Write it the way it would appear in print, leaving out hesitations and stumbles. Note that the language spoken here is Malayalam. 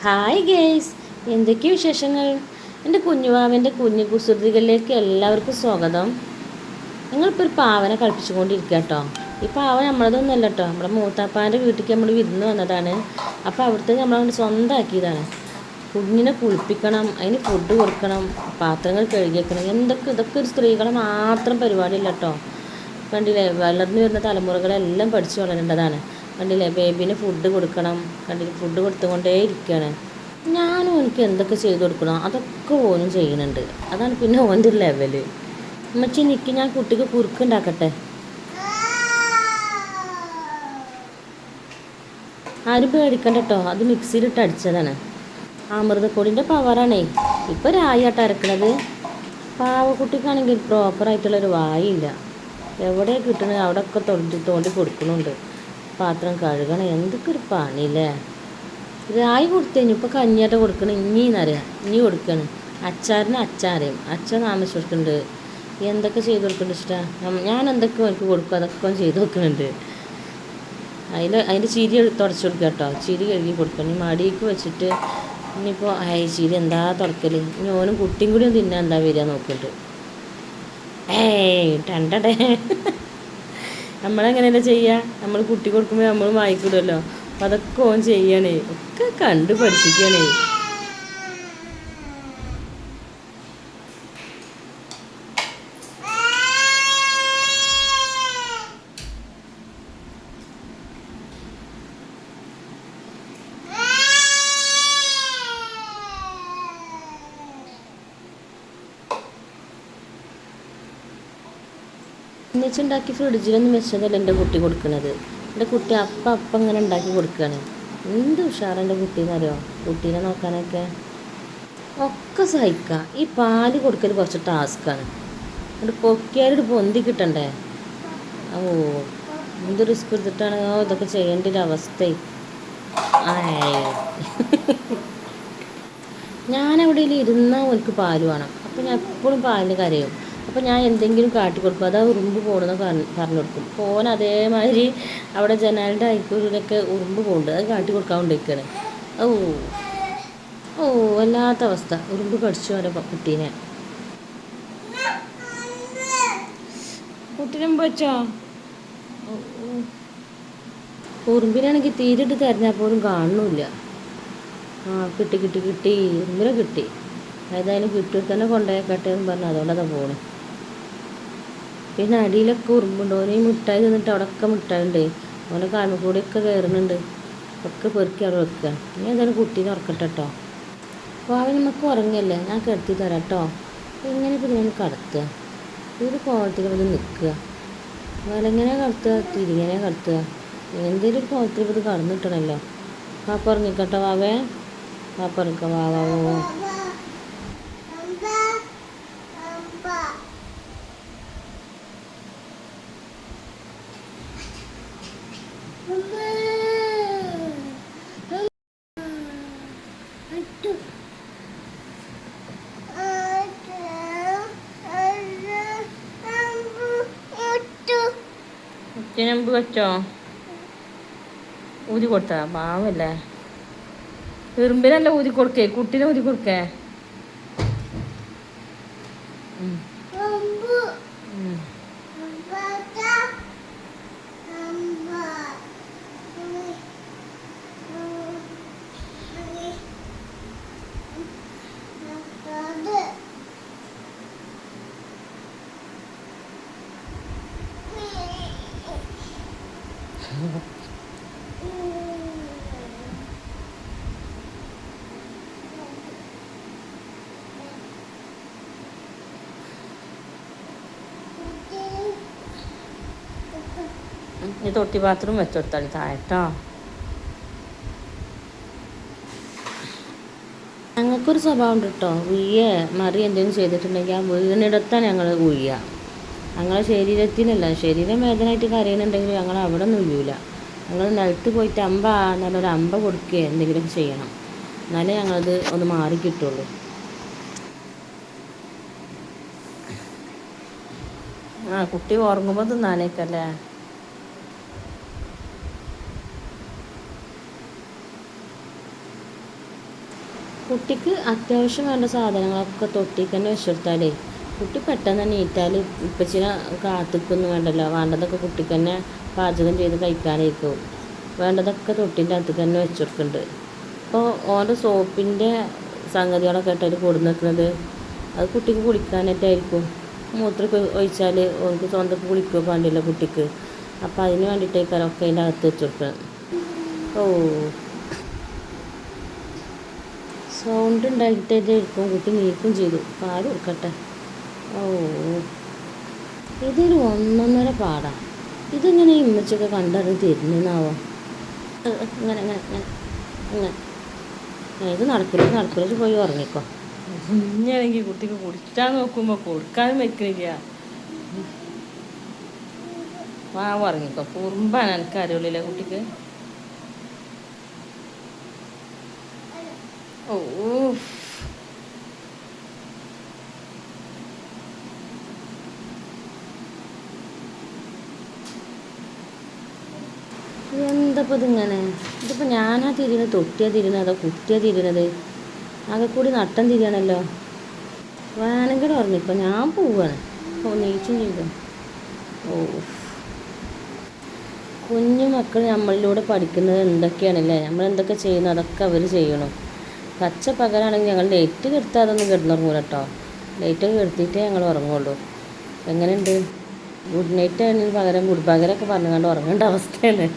ഹായ് ഗേയ്സ്, എന്തൊക്കെ വിശേഷങ്ങൾ? എൻ്റെ കുഞ്ഞുവാവൻ്റെ കുഞ്ഞു കുസൃതികളിലേക്ക് എല്ലാവർക്കും സ്വാഗതം. ഞങ്ങളിപ്പോൾ ഒരു പാവനെ കളിപ്പിച്ചുകൊണ്ടിരിക്കുക കേട്ടോ. ഈ പാവ നമ്മളതൊന്നുമല്ല കേട്ടോ, നമ്മുടെ മൂത്താപ്പാൻ്റെ വീട്ടിലേക്ക് നമ്മൾ വിരുന്ന് വന്നതാണ്. അപ്പോൾ അവിടുത്തെ നമ്മളവിടെ സ്വന്തമാക്കിയതാണ്. കുഞ്ഞിനെ കുളിപ്പിക്കണം, അതിന് ഫുഡ് കൊടുക്കണം, പാത്രങ്ങൾ കഴുകി വെക്കണം, ഇതൊക്കെ ഒരു സ്ത്രീകളെ മാത്രം പരിപാടിയില്ല കേട്ടോ. കണ്ടില്ലേ, വളർന്നു വരുന്ന തലമുറകളെല്ലാം പഠിച്ചു വളരേണ്ടതാണ്. കണ്ടില്ലേ, ബേബീന് ഫുഡ് കൊടുക്കണം. കണ്ടില്ലേ, ഫുഡ് കൊടുത്തുകൊണ്ടേ ഇരിക്കുകയാണ്. ഞാനും എനിക്ക് എന്തൊക്കെ ചെയ്ത് കൊടുക്കണം അതൊക്കെ ഓനും ചെയ്യുന്നുണ്ട്. അതാണ് പിന്നെ ഓൻ്റെ ഒരു ലെവല്. ഉമ്മച്ചി നിൽക്കി, ഞാൻ കുട്ടിക്ക് കുറുക്കുണ്ടാക്കട്ടെ. ആരും പേടിക്കണ്ട കേട്ടോ, അത് മിക്സിയിലിട്ട് അടിച്ചതാണ്. അമൃതപ്പൊടിൻ്റെ പവറാണേ. ഇപ്പോൾ രായായിട്ട് അരക്കണത്. പാവക്കുട്ടിക്കാണെങ്കിൽ പ്രോപ്പറായിട്ടുള്ളൊരു വായില്ല. എവിടെ കിട്ടണത് അവിടെയൊക്കെ തോണ്ടി കൊടുക്കണുണ്ട്. പാത്രം കഴുകണം, എന്തൊക്കെ ഒരു പണിയില്ലേ. രായി കൊടുത്തു കഴിഞ്ഞു, ഇപ്പോൾ കഞ്ഞിയായിട്ട് കൊടുക്കണം. ഇനിയെന്നറിയാം, ഇനി കൊടുക്കണം. അച്ചാറിന് അച്ചാറേയും അച്ഛൻ താമസിച്ച് കൊടുക്കുന്നുണ്ട്. എന്തൊക്കെ ചെയ്ത് കൊടുക്കുന്നുണ്ട് ഇഷ്ടമാണ്. ഞാൻ എന്തൊക്കെ എനിക്ക് കൊടുക്കും അതൊക്കെ ചെയ്ത് വെക്കുന്നുണ്ട്. അതിൻ്റെ ചിരി തുടച്ച് കൊടുക്കുക കേട്ടോ. ചിരി കഴുകി കൊടുക്കണം. ഇനി മടിക്ക് വെച്ചിട്ട് ഇനിയിപ്പോൾ ചിരി എന്താ തുടക്കൽ. ഇനി ഓനും കുട്ടിയും കൂടി ഒന്ന് തിന്നാൻ എന്താ വരിക നോക്കിയിട്ട്. ടണ്ടടേ നമ്മളെങ്ങനെയല്ല ചെയ്യുക. നമ്മൾ കുട്ടി കൊടുക്കുമ്പോൾ നമ്മൾ വായിക്കൂടല്ലോ. അപ്പം അതൊക്കെ ഓൻ ചെയ്യണേ, ഒക്കെ കണ്ട് പഠിപ്പിക്കണേ. ഒന്നിച്ചുണ്ടാക്കി ഫ്രിഡ്ജിലൊന്നും വെച്ചതല്ല എൻ്റെ കുട്ടി കൊടുക്കണത്. എൻ്റെ കുട്ടി അപ്പം ഇങ്ങനെ ഉണ്ടാക്കി കൊടുക്കുകയാണ്. എന്ത് ഉഷാറ് എൻ്റെ കുട്ടീന്നറിയോ. കുട്ടീനെ നോക്കാനൊക്കെ ഒക്കെ സഹിക്കുക. ഈ പാല് കൊടുക്കൽ കുറച്ച് ടാസ്ക്കാണ്. അത് പൊക്കിയാലൊരു പൊന്തി കിട്ടണ്ടേ. എന്ത് റിസ്ക് എടുത്തിട്ടാണ് ഇതൊക്കെ ചെയ്യേണ്ട ഒരു അവസ്ഥ. ഞാനെവിടെയെങ്കിലും ഇരുന്നാൽ എനിക്ക് പാല് വേണം. അപ്പം ഞാൻ എപ്പോഴും പാലിന് കരയും. അപ്പോൾ ഞാൻ എന്തെങ്കിലും കാട്ടി കൊടുക്കും. അത് ഉറുമ്പ് പോകണമെന്ന് പറഞ്ഞു കൊടുക്കും. ഫോൻ അതേമാതിരി അവിടെ ജനാലിൻ്റെ അയക്കൂരിലൊക്കെ ഉറുമ്പ് പോകുന്നുണ്ട്. അത് കാട്ടി കൊടുക്കാൻ കൊണ്ടിരിക്കുകയാണ്. വല്ലാത്ത അവസ്ഥ. ഉറുമ്പ് കടിച്ചു അവരെ കുട്ടീനെ വെച്ചോ. ഉറുമ്പിനാണെങ്കിൽ തീരിട്ട് തിരഞ്ഞാൽ പോലും കാണുന്നില്ല. കിട്ടി ഉറുമ്പിനെ കിട്ടി. ഏതായാലും കിട്ടി തന്നെ കൊണ്ടുപോയിക്കട്ടെ എന്ന് പറഞ്ഞു. അതുകൊണ്ടതാ പോണേ. പിന്നെ അടിയിലൊക്കെ ഉറുമ്പുണ്ട്. ഓന് ഈ മിഠായി തിന്നിട്ട് അവിടെയൊക്കെ മിഠായി ഉണ്ട്. ഓനെ കാൽമക്കൂടിയൊക്കെ കയറുന്നുണ്ട്. ഒക്കെ പെറുക്കി അവിടെ വെക്കുക. ഇനി ഏതായാലും കുട്ടീനെ ഉറക്കട്ടെ കേട്ടോ. അപ്പോൾ നമുക്ക് ഉറങ്ങല്ലേ, ഞാൻ കിടത്തി തരാം കേട്ടോ. എങ്ങനെ ഇപ്പോൾ ഞാൻ കടത്തുക, ഒരു കോലത്തിൽ ഇത് നിൽക്കുക. വലങ്ങനെ കടത്തുക, തിരിങ്ങനെ കടത്തുക, എന്തെങ്കിലും ഒരു കോലത്തിൽ ഇത് കടന്നിട്ടണല്ലോ. പാപ്പ ഉറങ്ങിക്കട്ടോ വാവേ, പാപ്പ ഉറങ്ങിക്കോ. വാവോ നമ്പ് വെച്ചോ. ഊതി കൊടുത്താ പാവല്ലേ. എറുമ്പിനല്ല ഊതി കൊടുക്കേ, കുട്ടീനെ ഊതി കൊടുക്കേ. ഈ തൊട്ടി പാത്രം വെച്ചെടുത്താളി താഴട്ടോ. ഞങ്ങൾക്കൊരു സ്വഭാവം ഉണ്ട് കേട്ടോ. മറി എന്തെങ്കിലും ചെയ്തിട്ടുണ്ടെങ്കിൽ ആ വീണിടത്താണ് ഞങ്ങൾ ഉയ്യുക. ഞങ്ങളെ ശരീരത്തിനല്ല, ശരീരം വേദനയായിട്ട് കരയുന്നുണ്ടെങ്കിൽ ഞങ്ങൾ അവിടെ ഒന്നും ഉയ്യൂല. ഞങ്ങൾ നിലത്ത് പോയിട്ട് നല്ലൊരു അമ്പ കൊടുക്കുകയോ എന്തെങ്കിലുമൊക്കെ ചെയ്യണം. എന്നാലേ ഞങ്ങളത് ഒന്ന് മാറി കിട്ടുള്ളൂ. കുട്ടി ഉറങ്ങുമ്പോൾ തിന്നാനേക്കല്ലേ. കുട്ടിക്ക് അത്യാവശ്യം വേണ്ട സാധനങ്ങളൊക്കെ തൊട്ടിക്ക് തന്നെ വെച്ചെടുത്താലേ കുട്ടി പെട്ടെന്ന് തന്നെ നീറ്റാൽ ഇപ്പച്ചിനെ കാത്തിക്കൊന്നും വേണ്ടല്ലോ. വേണ്ടതൊക്കെ കുട്ടിക്ക് തന്നെ പാചകം ചെയ്ത് കഴിക്കാനായിരിക്കും. വേണ്ടതൊക്കെ തൊട്ടിൻ്റെ അകത്തേക്ക് തന്നെ വെച്ചെടുക്കുന്നുണ്ട്. അപ്പോൾ ഓൻ്റെ സോപ്പിൻ്റെ സംഗതികളൊക്കെ ഇട്ടതിൽ കൊടുന്ന് വെക്കുന്നത് അത് കുട്ടിക്ക് കുളിക്കാനായിട്ടായിരിക്കും. മൂത്രമൊക്കെ ഒഴിച്ചാൽ ഓർക്ക് സ്വന്തം കുളിക്കുക പാടില്ല കുട്ടിക്ക്. അപ്പോൾ അതിന് വേണ്ടിയിട്ടേക്കാരൊക്കെ അതിൻ്റെ അകത്ത് വെച്ചെടുക്കണം. ഓ സൗണ്ട് ഉണ്ടാക്കിയിട്ടായിരിക്കും കുട്ടി നീക്കും ചെയ്തു. പാല് കൊടുക്കട്ടെ. ഓ ഇതൊരു ഒന്നൊന്നര പാടാണ്. ഇതിങ്ങനെ ഇമ്മച്ചൊക്കെ കണ്ടറിഞ്ഞ് തരുന്നതാവോ? ഇങ്ങനെ ഇങ്ങനെ ഇങ്ങനെ ഇങ്ങനെ ഇത് നടക്കില്ല പോയി ഉറങ്ങിക്കോ. കുഞ്ഞാണെങ്കിൽ കുട്ടിക്ക് കുടിക്കാൻ നോക്കുമ്പോൾ കൊടുക്കാനും വെക്കണില്ല. ഉറങ്ങിക്കോ. കുറുമ്പാണ് എനിക്ക് അറിയുള്ളില്ല കുട്ടിക്ക്. ഓ എന്തപ്പോൾ ഇതിങ്ങനെ? ഇതിപ്പോൾ ഞാനാ തിരിയണത്, തൊട്ടിയാ തിരിയണത്, അതോ കുട്ടിയാ തിരിയണത്? ആകെ കൂടി നട്ടം തിരിയണല്ലോ. വേണമെങ്കിൽ ഉറങ്ങിക്കോ, ഞാൻ പോവാണ്. ഓ നീച്ചും ചെയ്തു. ഓ കുഞ്ഞു മക്കൾ നമ്മളിലൂടെ പഠിക്കുന്നത് എന്തൊക്കെയാണല്ലേ. നമ്മൾ എന്തൊക്കെ ചെയ്യുന്നു അതൊക്കെ അവർ ചെയ്യണം. പച്ച പകലാണെങ്കിൽ ഞങ്ങൾ ലൈറ്റ് കെടുത്താൽ അതൊന്നും കിടന്നുറങ്ങൂല കേട്ടോ. ലൈറ്റൊക്കെ കെടുത്തിയിട്ടേ ഞങ്ങൾ ഉറങ്ങുള്ളൂ. എങ്ങനെയുണ്ട്? ഗുഡ് നൈറ്റ് അതിന് പകരം ഗുഡ് പകരമൊക്കെ പറഞ്ഞുകൊണ്ട് ഉറങ്ങേണ്ട അവസ്ഥയാണ്.